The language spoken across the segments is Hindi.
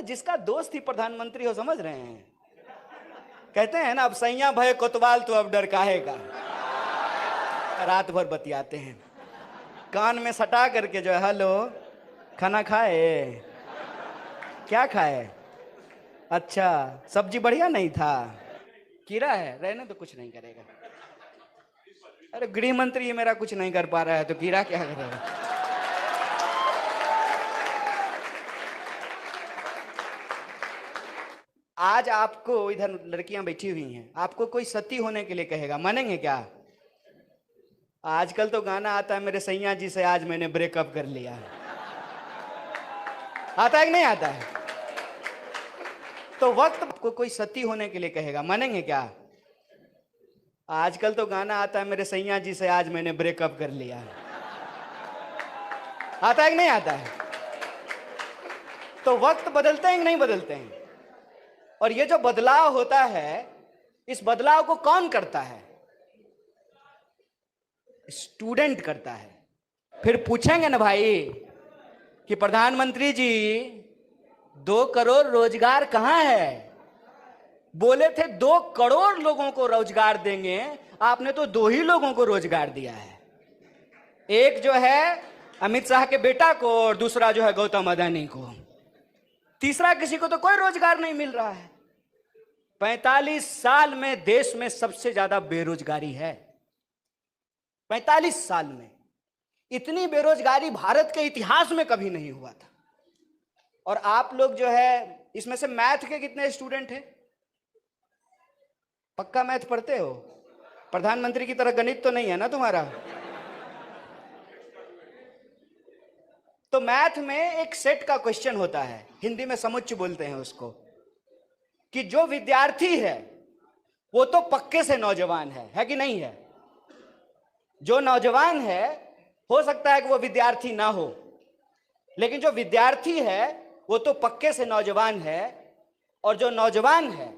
जिसका दोस्त ही प्रधानमंत्री हो, समझ रहे हैं? कहते हैं ना, अब सैया भय कोतवाल तो अब डर काहे का। रात भर बतियाते हैं, कान में सटा करके जो है, हेलो खाना खाए, क्या खाए, अच्छा सब्जी बढ़िया नहीं था, कीड़ा है, रहने तो कुछ नहीं करेगा। अरे गृह मंत्री मेरा कुछ नहीं कर पा रहा है तो कीड़ा क्या करेगा। आज आपको इधर लड़कियां बैठी हुई हैं, आपको कोई सती होने के लिए कहेगा, मानेंगे क्या? आजकल तो गाना आता है, मेरे सैया जी से आज मैंने ब्रेकअप कर लिया। आता है कि नहीं आता है? तो वक्त आपको कोई सती होने के लिए कहेगा, मानेंगे क्या? आजकल तो गाना आता है, मेरे सैया जी से आज मैंने ब्रेकअप कर लिया। आता है कि नहीं आता है? तो वक्त बदलते हैं कि नहीं बदलते हैं? और ये जो बदलाव होता है, इस बदलाव को कौन करता है? स्टूडेंट करता है। फिर पूछेंगे ना भाई कि प्रधानमंत्री जी 2 करोड़ रोजगार कहां है? बोले थे 2 करोड़ लोगों को रोजगार देंगे, आपने तो 2 ही लोगों को रोजगार दिया है। एक जो है अमित शाह के बेटा को और दूसरा जो है गौतम अदानी को। तीसरा किसी को तो कोई रोजगार नहीं मिल रहा है। 45 साल में देश में सबसे ज्यादा बेरोजगारी है। 45 साल में इतनी बेरोजगारी भारत के इतिहास में कभी नहीं हुआ था। और आप लोग जो है, इसमें से मैथ के कितने स्टूडेंट हैं? पक्का मैथ पढ़ते हो? प्रधानमंत्री की तरह गणित तो नहीं है ना तुम्हारा? तो मैथ में एक सेट का क्वेश्चन होता है, हिंदी में समुच्च बोलते हैं उसको, कि जो विद्यार्थी है वो तो पक्के से नौजवान है कि नहीं है? जो नौजवान है, हो सकता है कि वो विद्यार्थी ना हो, लेकिन जो विद्यार्थी है वो तो पक्के से नौजवान है। और जो नौजवान है,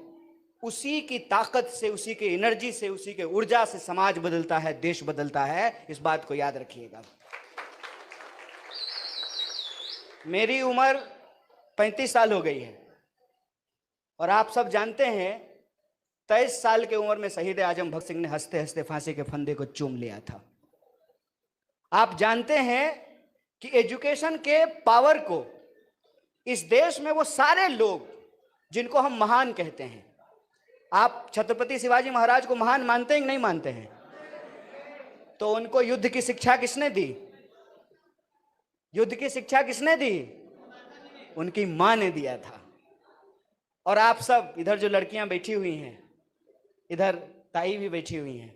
उसी की ताकत से, उसी की एनर्जी से, उसी के ऊर्जा से समाज बदलता है, देश बदलता है। इस बात को याद रखिएगा। मेरी उम्र 35 साल हो गई है और आप सब जानते हैं 23 साल की उम्र में शहीद आजम भगत सिंह ने हंसते हंसते फांसी के फंदे को चूम लिया था। आप जानते हैं कि एजुकेशन के पावर को इस देश में वो सारे लोग जिनको हम महान कहते हैं, आप छत्रपति शिवाजी महाराज को महान मानते हैं कि नहीं मानते हैं? तो उनको युद्ध की शिक्षा किसने दी? युद्ध की शिक्षा किसने दी? उनकी मां ने दिया था। और आप सब इधर जो लड़कियां बैठी हुई हैं, इधर ताई भी बैठी हुई हैं।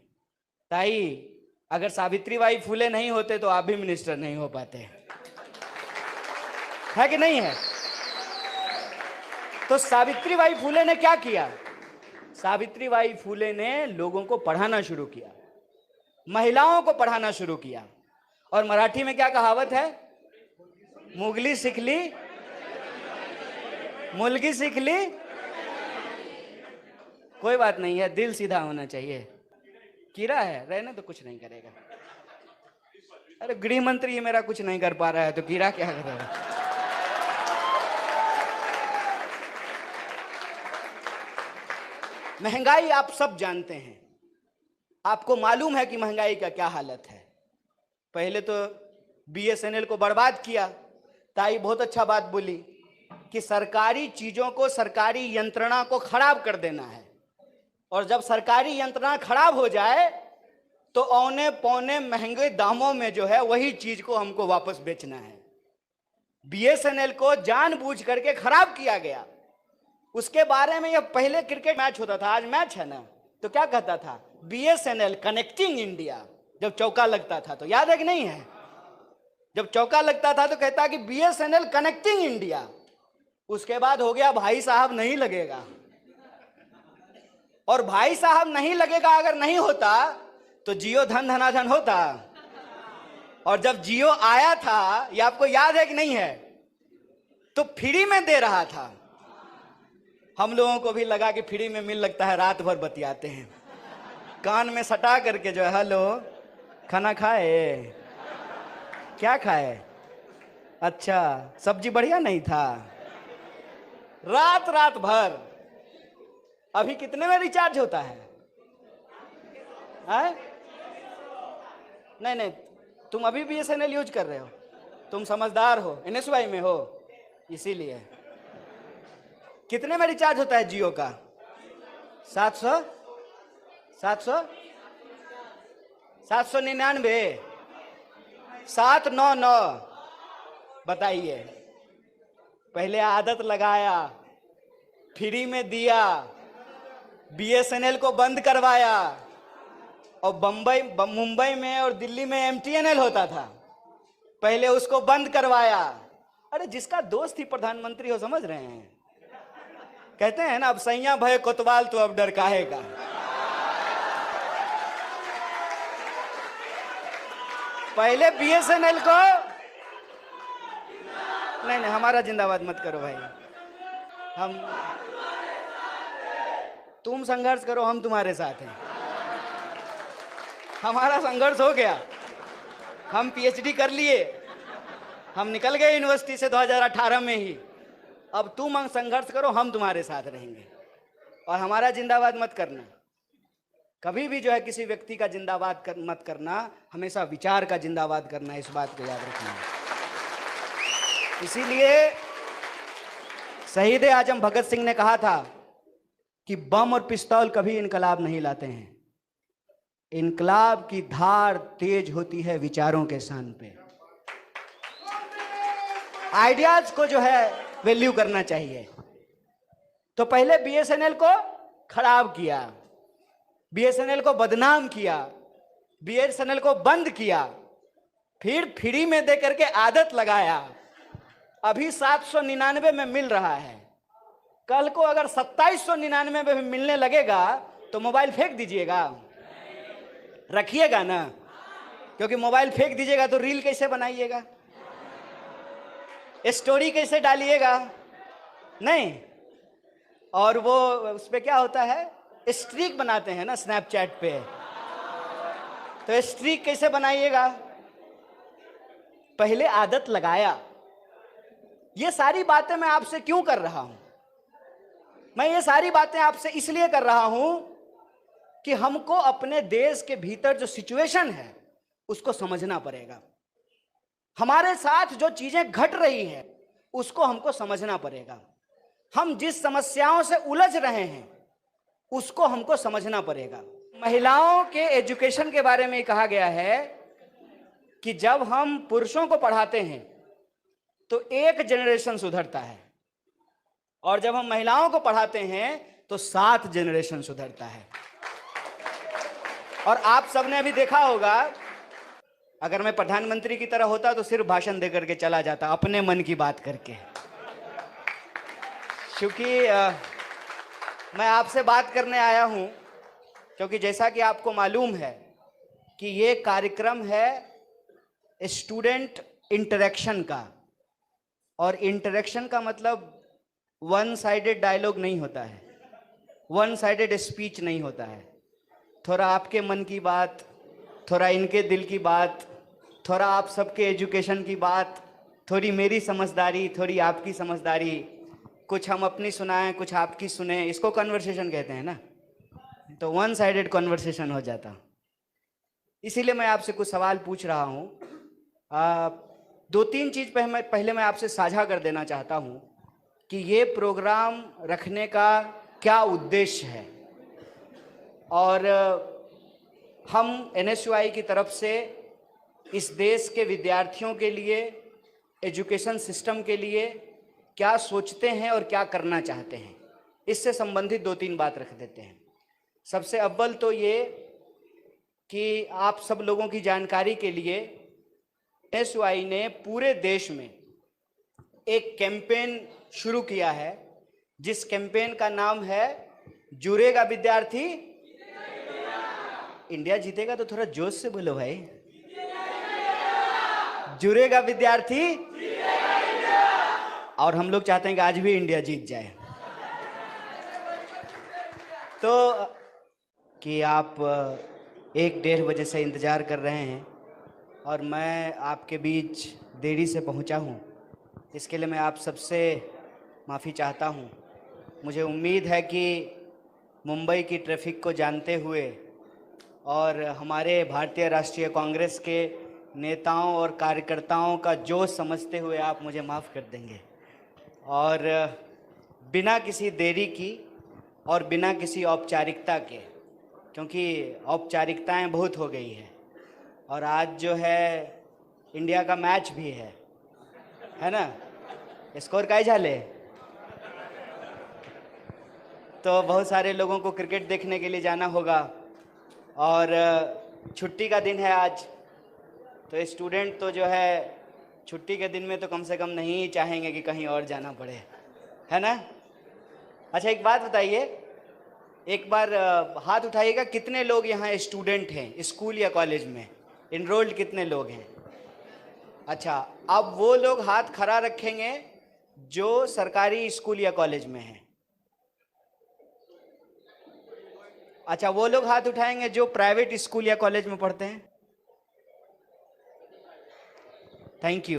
ताई, अगर सावित्रीबाई फुले नहीं होते तो आप भी मिनिस्टर नहीं हो पाते, है कि नहीं है? तो सावित्रीबाई फुले ने क्या किया? सावित्रीबाई फुले ने लोगों को पढ़ाना शुरू किया, महिलाओं को पढ़ाना शुरू किया। और मराठी में क्या कहावत है? मुगली सीख ली, मुलगी सीख ली। कोई बात नहीं है, दिल सीधा होना चाहिए। कीड़ा है, रहने तो कुछ नहीं करेगा। अरे गृह मंत्री मेरा कुछ नहीं कर पा रहा है तो कीड़ा क्या करेगा। महंगाई आप सब जानते हैं। आपको मालूम है कि महंगाई का क्या हालत है। पहले तो बीएसएनएल को बर्बाद किया। ताई बहुत अच्छा बात बोली कि सरकारी चीजों को, सरकारी यंत्रणा को खराब कर देना है, और जब सरकारी यंत्रणा खराब हो जाए तो औने पौने महंगे दामों में जो है वही चीज को हमको वापस बेचना है। बीएसएनएल को जानबूझ करके खराब किया गया। उसके बारे में, यह पहले क्रिकेट मैच होता था, आज मैच है ना, तो क्या कहता था? BSNL connecting India. जब चौका लगता था तो, याद है कि नहीं है? जब चौका लगता था तो कहता कि बीएसएनएल कनेक्टिंग इंडिया। उसके बाद हो गया भाई साहब नहीं लगेगा। और भाई साहब नहीं लगेगा अगर नहीं होता तो जियो धन धनाधन होता। और जब जियो आया था, ये आपको याद है कि नहीं है, तो फ्री में दे रहा था। हम लोगों को भी लगा कि फ्री में मिल लगता है, रात भर बतियाते हैं, कान में सटा करके जो है, हेलो खाना खाए, क्या खाए, अच्छा सब्जी बढ़िया नहीं था, रात रात भर। अभी कितने में रिचार्ज होता है? नहीं नहीं, तुम अभी BSNL यूज कर रहे हो, तुम समझदार हो, NSY में हो, इसीलिए। कितने में रिचार्ज होता है जियो का? 700 799 799। बताइए, पहले आदत लगाया, फ्री में दिया, BSNL को बंद करवाया, और मुंबई में और दिल्ली में MTNL होता था, पहले उसको बंद करवाया। अरे जिसका दोस्त ही प्रधानमंत्री हो, समझ रहे हैं? कहते हैं ना, अब सैया भय कोतवाल तो अब डर काहे का। पहले BSNL को नहीं, हमारा जिंदाबाद मत करो भाई। तुम संघर्ष करो, हम तुम्हारे साथ हैं। हमारा संघर्ष हो गया, हम PhD कर लिए, हम निकल गए यूनिवर्सिटी से 2018 में ही। अब तुम संघर्ष करो, हम तुम्हारे साथ रहेंगे। और हमारा जिंदाबाद मत करना, कभी भी जो है किसी व्यक्ति का जिंदाबाद मत करना, हमेशा विचार का जिंदाबाद करना, इस बात को याद रखना। इसीलिए शहीद आजम भगत सिंह ने कहा था कि बम और पिस्तौल कभी इनकलाब नहीं लाते हैं, इनकलाब की धार तेज होती है विचारों के शान पे। आइडियाज को जो है वैल्यू करना चाहिए। तो पहले BSNL को खराब किया, BSNL को बदनाम किया, BSNL को बंद किया, फिर फ्री में दे करके आदत लगाया। अभी 799 में मिल रहा है, कल को अगर 2799 में मिलने लगेगा तो मोबाइल फेंक दीजिएगा? रखिएगा ना, क्योंकि मोबाइल फेंक दीजिएगा तो रील कैसे बनाइएगा, स्टोरी कैसे डालिएगा? नहीं। और वो उस पे क्या होता है, स्ट्रीक बनाते हैं ना स्नैपचैट पे, तो स्ट्रीक कैसे बनाइएगा? पहले आदत लगाया। ये सारी बातें मैं आपसे क्यों कर रहा हूं? मैं ये सारी बातें आपसे इसलिए कर रहा हूं कि हमको अपने देश के भीतर जो सिचुएशन है उसको समझना पड़ेगा। हमारे साथ जो चीजें घट रही हैं उसको हमको समझना पड़ेगा। हम जिस समस्याओं से उलझ रहे हैं उसको हमको समझना पड़ेगा। महिलाओं के एजुकेशन के बारे में कहा गया है कि जब हम पुरुषों को पढ़ाते हैं तो एक जनरेशन सुधरता है, और जब हम महिलाओं को पढ़ाते हैं तो 7 जनरेशन सुधरता है। और आप सबने अभी देखा होगा, अगर मैं प्रधानमंत्री की तरह होता तो सिर्फ भाषण दे करके चला जाता, अपने मन की बात करके। क्योंकि मैं आपसे बात करने आया हूं, क्योंकि जैसा कि आपको मालूम है कि ये कार्यक्रम है स्टूडेंट इंटरेक्शन का, और इंटरेक्शन का मतलब वन साइडेड डायलॉग नहीं होता है, वन साइडेड स्पीच नहीं होता है। थोड़ा आपके मन की बात, थोड़ा इनके दिल की बात, थोड़ा आप सबके एजुकेशन की बात, थोड़ी मेरी समझदारी, थोड़ी आपकी समझदारी, कुछ हम अपनी सुनाएं, कुछ आपकी सुने, इसको कन्वर्सेशन कहते हैं ना। तो वन साइडेड कन्वर्सेशन हो जाता। इसीलिए मैं आपसे कुछ सवाल पूछ रहा हूँ। 2-3 चीज़ पहले मैं आपसे साझा कर देना चाहता हूँ कि ये प्रोग्राम रखने का क्या उद्देश्य है। और हम NSY की तरफ से इस देश के विद्यार्थियों के लिए, एजुकेशन सिस्टम के लिए क्या सोचते हैं और क्या करना चाहते हैं, इससे संबंधित 2-3 बात रख देते हैं। सबसे अव्वल तो ये कि आप सब लोगों की जानकारी के लिए NSY ने पूरे देश में एक कैंपेन शुरू किया है, जिस कैंपेन का नाम है जुड़ेगा विद्यार्थी इंडिया जीतेगा। तो थोड़ा जोश से बोलो भाई, जुड़ेगा विद्यार्थी। और हम लोग चाहते हैं कि आज भी इंडिया जीत जाए। तो कि आप 1-1.5 बजे से इंतज़ार कर रहे हैं और मैं आपके बीच देरी से पहुंचा हूं, इसके लिए मैं आप सबसे माफ़ी चाहता हूँ। मुझे उम्मीद है कि मुंबई की ट्रैफिक को जानते हुए और हमारे भारतीय राष्ट्रीय कांग्रेस के नेताओं और कार्यकर्ताओं का जोश समझते हुए आप मुझे माफ़ कर देंगे। और बिना किसी देरी की और बिना किसी औपचारिकता के, क्योंकि औपचारिकताएं बहुत हो गई है और आज जो है इंडिया का मैच भी है ना, स्कोर काय झाले, तो बहुत सारे लोगों को क्रिकेट देखने के लिए जाना होगा और छुट्टी का दिन है आज, तो स्टूडेंट तो जो है छुट्टी के दिन में तो कम से कम नहीं चाहेंगे कि कहीं और जाना पड़े, है ना। अच्छा एक बात बताइए, एक बार हाथ उठाइएगा, कितने लोग यहाँ स्टूडेंट हैं स्कूल या कॉलेज में, इनरोल्ड कितने लोग हैं। अच्छा, अब वो लोग हाथ खड़ा रखेंगे जो सरकारी स्कूल या कॉलेज में हैं। अच्छा, वो लोग हाथ उठाएंगे जो प्राइवेट स्कूल या कॉलेज में पढ़ते हैं। Thank you.